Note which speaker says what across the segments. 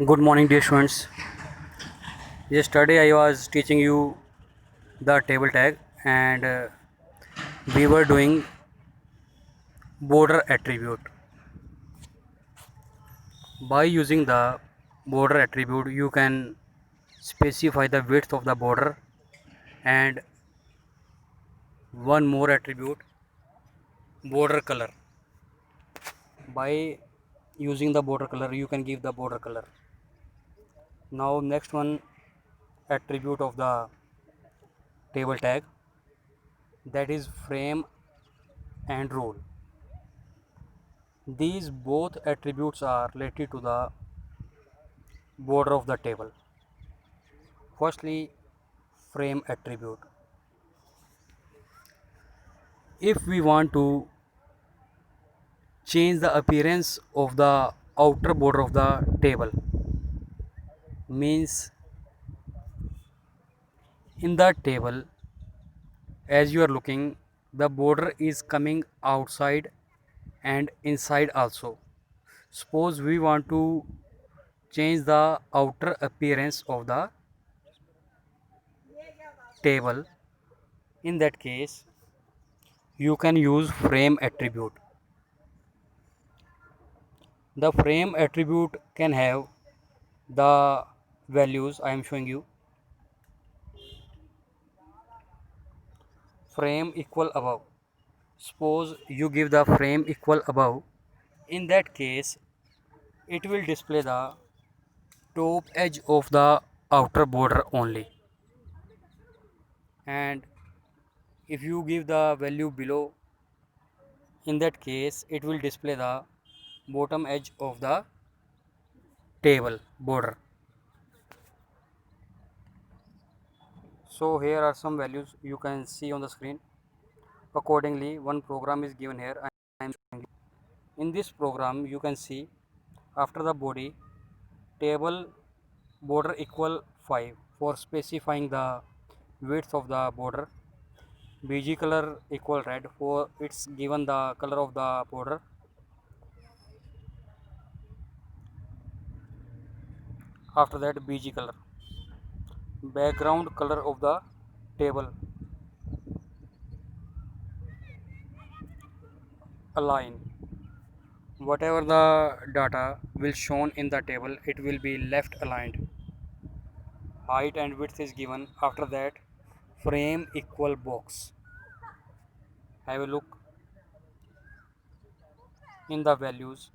Speaker 1: Good morning, dear students. Yesterday, I was teaching you the table tag, and we were doing border attribute. By using the border attribute, you can specify the width of the border, and one more attribute, border color. By using the border color, you can give the border color. Now, next one attribute of the table tag, that is frame and rule. These both attributes are related to the border of the table. Firstly, frame attribute. If we want to change the appearance of the outer border of the table, means in the table, as you are looking, the border is coming outside and inside also. Suppose we want to change the outer appearance of the table. In that case, you can use frame attribute. The frame attribute can have the values I am showing you. Frame equal above. Suppose you give the frame equal above. In that case, it will display the top edge of the outer border only. And if you give the value below, in that case, it will display the bottom edge of the table border. So here are some values you can see on the screen. Accordingly, one program is given here. I am showing you. In this program, you can see after the body, table border equal 5 for specifying the width of the border. BG color equal red for it's given the color of the border. After that, BG color, background color of the table, align. Whatever the data will shown in the table, it will be left aligned. Height and width is given. After that, frame equal box. Have a look in the values.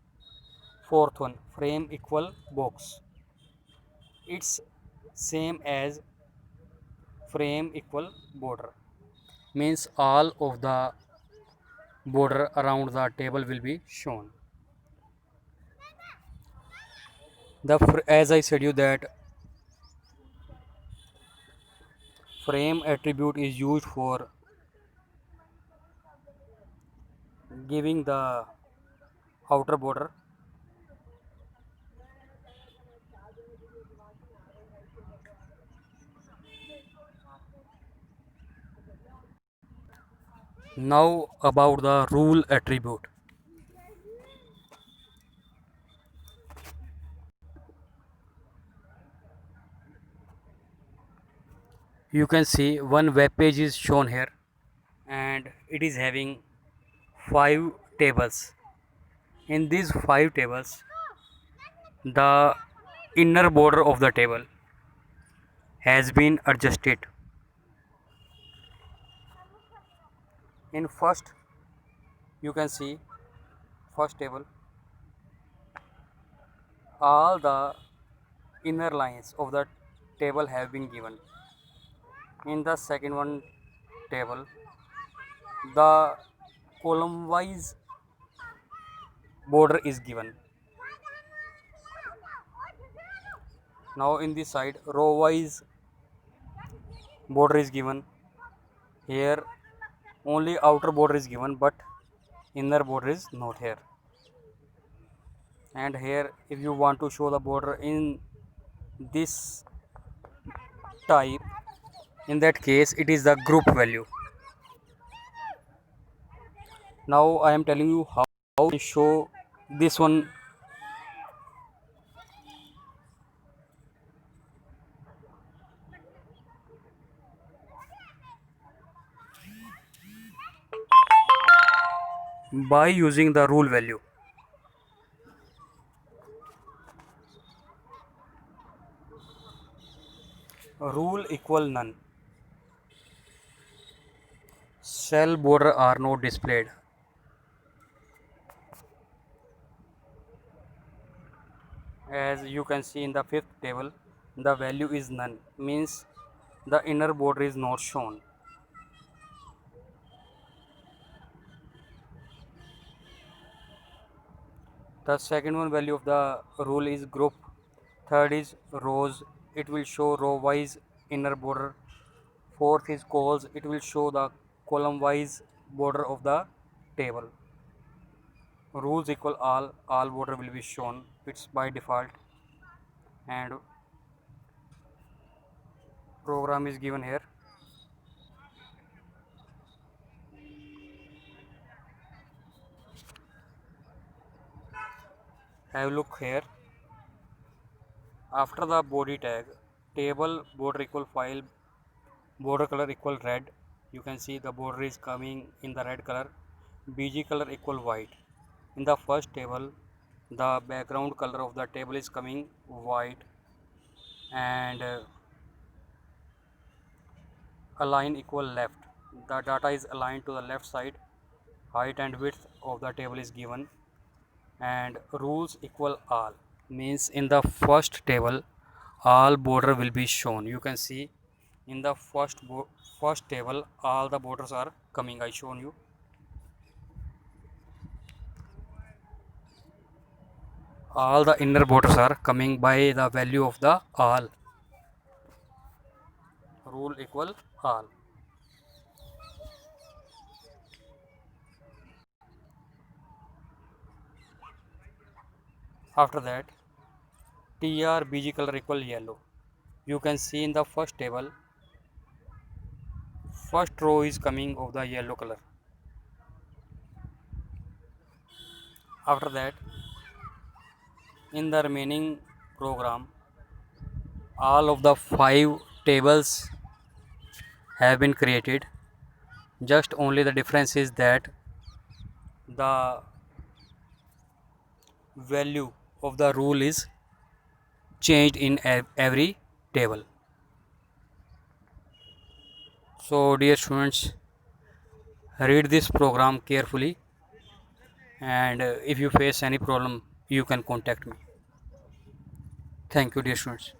Speaker 1: Fourth one, frame equal box. It's same as frame equal border, means all of the border around the table will be shown. As I said you that frame attribute is used for giving the outer border. Now about the rule attribute. You can see one web page is shown here, and it is having 5 tables. In these 5 tables, the inner border of the table has been adjusted. In first, you can see first table, all the inner lines of the table have been given. In the second one table, the column wise border is given. Now in this side, row wise border is given. Here only outer border is given, but inner border is not here. And here, if you want to show the border in this type, in that case it is the group value. Now I am telling you how to show this one by using the rule value. Rule equal none. Cell border are not displayed. As you can see in the fifth table, the value is none, means the inner border is not shown. The second one value of the rule is group. Third is rows, it will show row wise inner border. Fourth is calls, it will show the column wise border of the table. Rules equal all border will be shown, it's by default, and program is given here. Have a look here. After the body tag, table border equal file, border color equal red. You can see the border is coming in the red color. BG color equal white. In the first table, the background color of the table is coming white, and align equal left. The data is aligned to the left side. Height and width of the table is given, and rules equal all, means in the first table all border will be shown. You can see in the first table all the borders are coming. I shown you. All the inner borders are coming by the value of the all. Rule equal all. After that, TR BG color equal yellow. You can see in the first table, first row is coming of the yellow color. After that, in the remaining program, all of the 5 tables have been created. Just only the difference is that the value of the rule is changed in every table. So dear students, read this program carefully, and if you face any problem you can contact me. Thank you dear students.